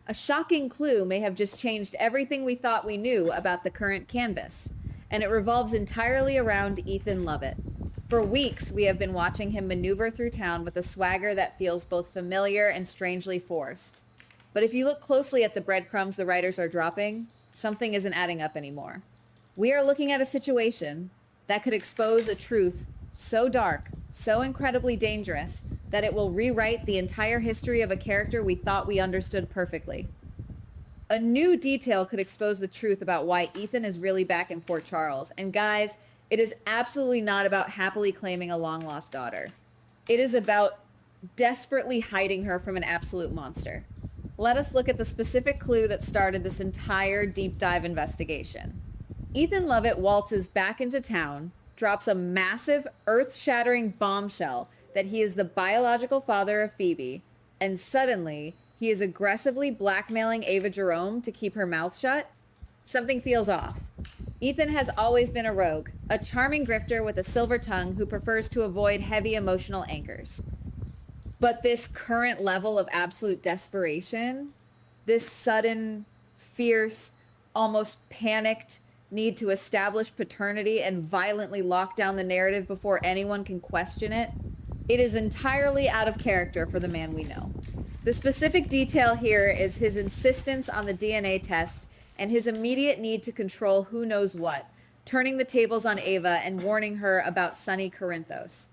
A shocking clue may have just changed everything we thought we knew about the current canvas, and it revolves entirely around Ethan Lovett. For weeks, we have been watching him maneuver through town with a swagger that feels both familiar and strangely forced. But if you look closely at the breadcrumbs the writers are dropping, something isn't adding up anymore. We are looking at a situation that could expose a truth so dark, so incredibly dangerous, that it will rewrite the entire history of a character we thought we understood perfectly. A new detail could expose the truth about why Ethan is really back in Port Charles. And guys, it is absolutely not about happily claiming a long lost daughter. It is about desperately hiding her from an absolute monster. Let us look at the specific clue that started this entire deep dive investigation. Ethan Lovett waltzes back into town, drops a massive, earth-shattering bombshell that he is the biological father of Phoebe, and suddenly he is aggressively blackmailing Ava Jerome to keep her mouth shut. Something feels off. Ethan has always been a rogue, a charming grifter with a silver tongue who prefers to avoid heavy emotional anchors. But this current level of absolute desperation, this sudden, fierce, almost panicked need to establish paternity and violently lock down the narrative before anyone can question it, it is entirely out of character for the man we know. The specific detail here is his insistence on the DNA test and his immediate need to control who knows what, turning the tables on Ava and warning her about Sonny Corinthos.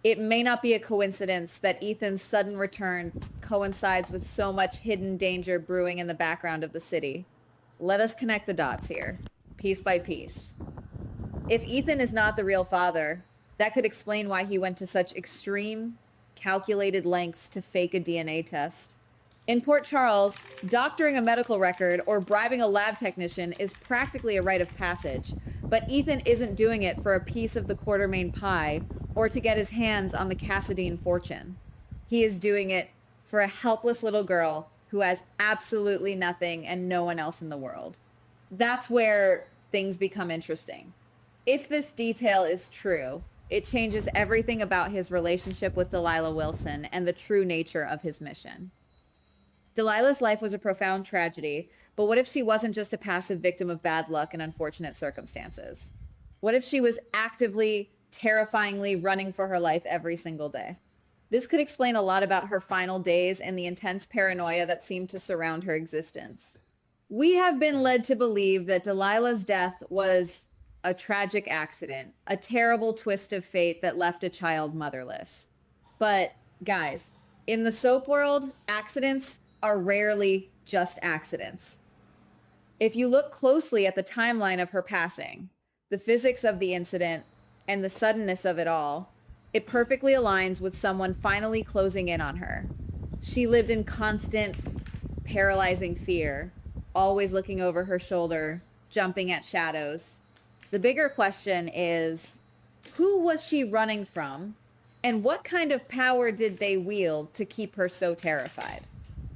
It may not be a coincidence that Ethan's sudden return coincides with so much hidden danger brewing in the background of the city. Let us connect the dots here, piece by piece. If Ethan is not the real father, that could explain why he went to such extreme, calculated lengths to fake a DNA test. In Port Charles, doctoring a medical record or bribing a lab technician is practically a rite of passage, but Ethan isn't doing it for a piece of the Quartermaine pie or to get his hands on the Cassadine fortune. He is doing it for a helpless little girl who has absolutely nothing and no one else in the world. That's where things become interesting. If this detail is true, it changes everything about his relationship with Delilah Wilson and the true nature of his mission. Delilah's life was a profound tragedy, but what if she wasn't just a passive victim of bad luck and unfortunate circumstances? What if she was actively, terrifyingly running for her life every single day? This could explain a lot about her final days and the intense paranoia that seemed to surround her existence. We have been led to believe that Delilah's death was a tragic accident, a terrible twist of fate that left a child motherless. But, guys, in the soap world, accidents are rarely just accidents. If you look closely at the timeline of her passing, the physics of the incident, and the suddenness of it all, it perfectly aligns with someone finally closing in on her. She lived in constant, paralyzing fear, always looking over her shoulder, jumping at shadows. The bigger question is, who was she running from, and what kind of power did they wield to keep her so terrified?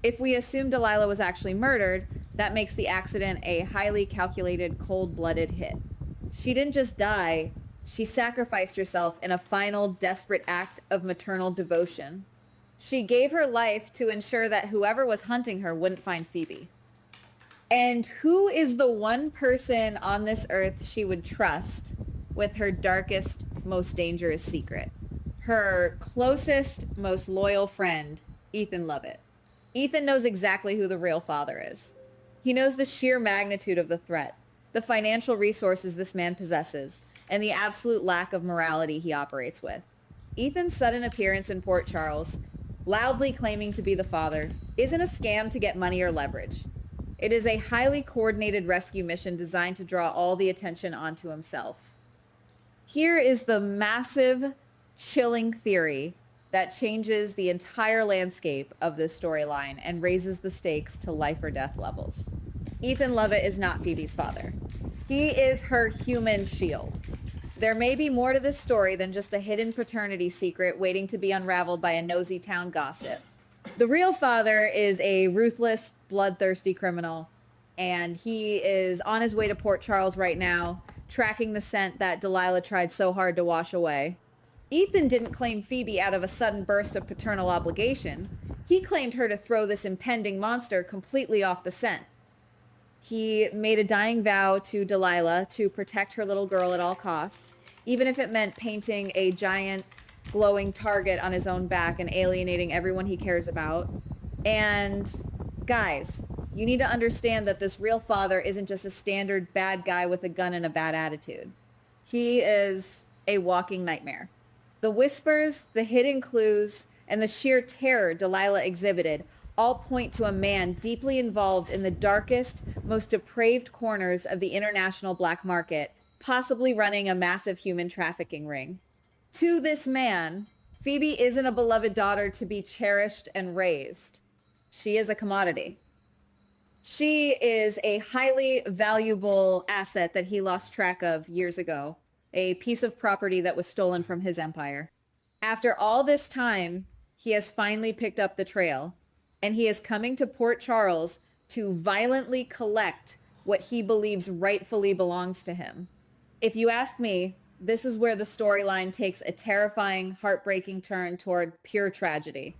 If we assume Delilah was actually murdered, that makes the accident a highly calculated, cold-blooded hit. She didn't just die, she sacrificed herself in a final, desperate act of maternal devotion. She gave her life to ensure that whoever was hunting her wouldn't find Phoebe. And who is the one person on this earth she would trust with her darkest, most dangerous secret? Her closest, most loyal friend, Ethan Lovett. Ethan knows exactly who the real father is. He knows the sheer magnitude of the threat, the financial resources this man possesses, and the absolute lack of morality he operates with. Ethan's sudden appearance in Port Charles, loudly claiming to be the father, isn't a scam to get money or leverage. It is a highly coordinated rescue mission designed to draw all the attention onto himself. Here is the massive, chilling theory that changes the entire landscape of this storyline and raises the stakes to life or death levels. Ethan Lovett is not Phoebe's father. He is her human shield. There may be more to this story than just a hidden paternity secret waiting to be unraveled by a nosy town gossip. The real father is a ruthless, bloodthirsty criminal, and he is on his way to Port Charles right now, tracking the scent that Delilah tried so hard to wash away. Ethan didn't claim Phoebe out of a sudden burst of paternal obligation. He claimed her to throw this impending monster completely off the scent. He made a dying vow to Delilah to protect her little girl at all costs, even if it meant painting a giant glowing target on his own back and alienating everyone he cares about. And guys, you need to understand that this real father isn't just a standard bad guy with a gun and a bad attitude. He is a walking nightmare. The whispers, the hidden clues, and the sheer terror Delilah exhibited all point to a man deeply involved in the darkest, most depraved corners of the international black market, possibly running a massive human trafficking ring. To this man, Phoebe isn't a beloved daughter to be cherished and raised. She is a commodity. She is a highly valuable asset that he lost track of years ago, a piece of property that was stolen from his empire. After all this time, he has finally picked up the trail, and he is coming to Port Charles to violently collect what he believes rightfully belongs to him. If you ask me, this is where the storyline takes a terrifying, heartbreaking turn toward pure tragedy.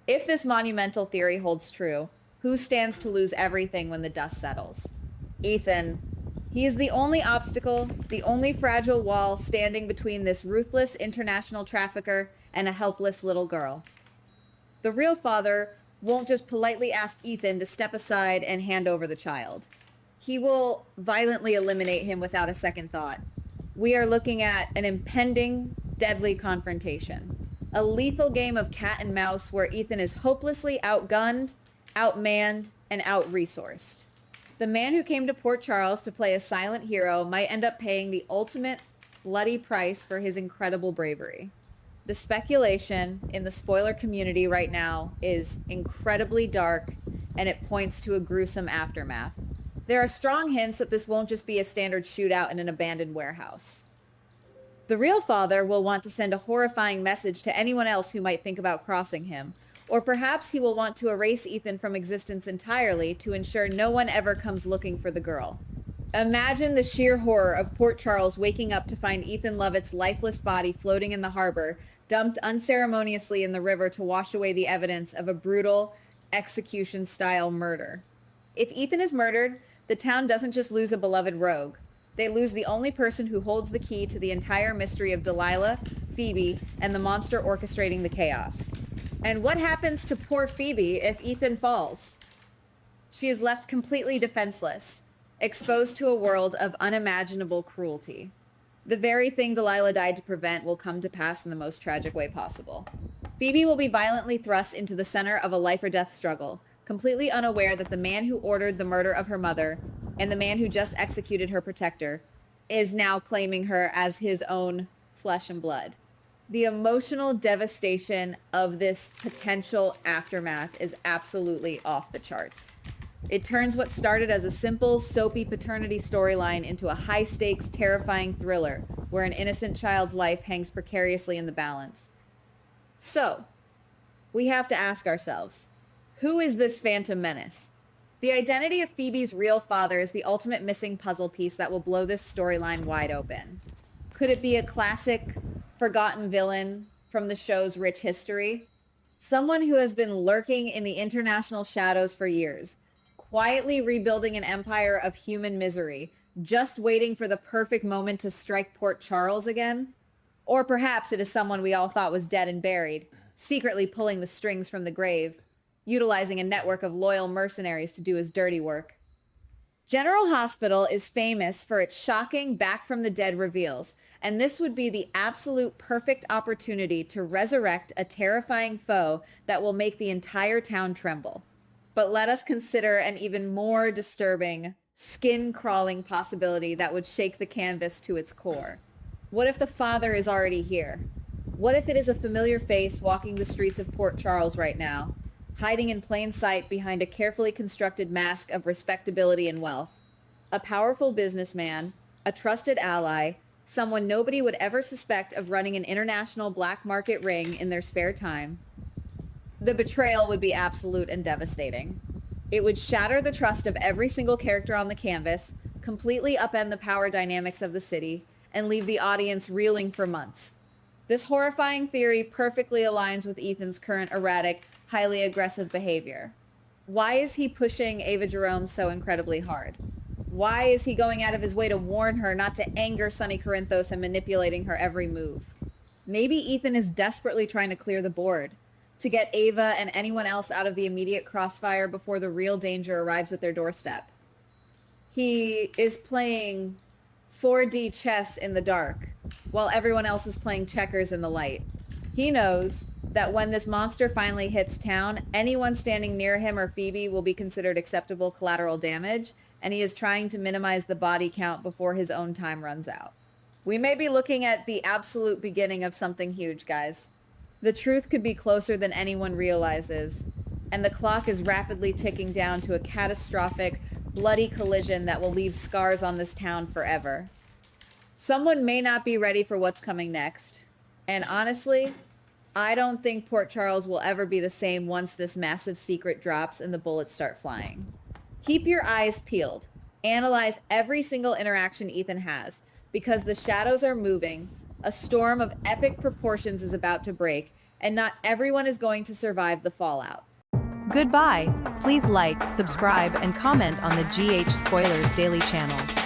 If this monumental theory holds true, who stands to lose everything when the dust settles? Ethan. He is the only obstacle, the only fragile wall standing between this ruthless international trafficker and a helpless little girl. The real father won't just politely ask Ethan to step aside and hand over the child. He will violently eliminate him without a second thought. We are looking at an impending, deadly confrontation. A lethal game of cat and mouse where Ethan is hopelessly outgunned, outmanned, and out-resourced. The man who came to Port Charles to play a silent hero might end up paying the ultimate bloody price for his incredible bravery. The speculation in the spoiler community right now is incredibly dark, and it points to a gruesome aftermath. There are strong hints that this won't just be a standard shootout in an abandoned warehouse. The real father will want to send a horrifying message to anyone else who might think about crossing him, or perhaps he will want to erase Ethan from existence entirely to ensure no one ever comes looking for the girl. Imagine the sheer horror of Port Charles waking up to find Ethan Lovett's lifeless body floating in the harbor, dumped unceremoniously in the river to wash away the evidence of a brutal execution-style murder. If Ethan is murdered, the town doesn't just lose a beloved rogue. They lose the only person who holds the key to the entire mystery of Delilah, Phoebe, and the monster orchestrating the chaos. And what happens to poor Phoebe if Ethan falls? She is left completely defenseless, exposed to a world of unimaginable cruelty. The very thing Delilah died to prevent will come to pass in the most tragic way possible. Phoebe will be violently thrust into the center of a life or death struggle, completely unaware that the man who ordered the murder of her mother and the man who just executed her protector is now claiming her as his own flesh and blood. The emotional devastation of this potential aftermath is absolutely off the charts. It turns what started as a simple, soapy paternity storyline into a high-stakes, terrifying thriller where an innocent child's life hangs precariously in the balance. So, we have to ask ourselves, who is this Phantom Menace? The identity of Phoebe's real father is the ultimate missing puzzle piece that will blow this storyline wide open. Could it be a classic, forgotten villain from the show's rich history? Someone who has been lurking in the international shadows for years, quietly rebuilding an empire of human misery, just waiting for the perfect moment to strike Port Charles again? Or perhaps it is someone we all thought was dead and buried, secretly pulling the strings from the grave, utilizing a network of loyal mercenaries to do his dirty work. General Hospital is famous for its shocking back-from-the-dead reveals, and this would be the absolute perfect opportunity to resurrect a terrifying foe that will make the entire town tremble. But let us consider an even more disturbing, skin-crawling possibility that would shake the canvas to its core. What if the father is already here? What if it is a familiar face walking the streets of Port Charles right now, hiding in plain sight behind a carefully constructed mask of respectability and wealth? A powerful businessman, a trusted ally, someone nobody would ever suspect of running an international black market ring in their spare time. The betrayal would be absolute and devastating. It would shatter the trust of every single character on the canvas, completely upend the power dynamics of the city, and leave the audience reeling for months. This horrifying theory perfectly aligns with Ethan's current erratic, highly aggressive behavior? Why is he pushing Ava Jerome so incredibly hard? Why is he going out of his way to warn her not to anger Sonny Corinthos and manipulating her every move? Maybe Ethan is desperately trying to clear the board, to get Ava and anyone else out of the immediate crossfire before the real danger arrives at their doorstep. He is playing 4D chess in the dark, while everyone else is playing checkers in the light. He knows that when this monster finally hits town, anyone standing near him or Phoebe will be considered acceptable collateral damage, and he is trying to minimize the body count before his own time runs out. We may be looking at the absolute beginning of something huge, guys. The truth could be closer than anyone realizes, and the clock is rapidly ticking down to a catastrophic, bloody collision that will leave scars on this town forever. Someone may not be ready for what's coming next, and honestly, I don't think Port Charles will ever be the same once this massive secret drops and the bullets start flying. Keep your eyes peeled. Analyze every single interaction Ethan has, because the shadows are moving, a storm of epic proportions is about to break, and not everyone is going to survive the fallout. Goodbye. Please like, subscribe, and comment on the GH Spoilers Daily channel.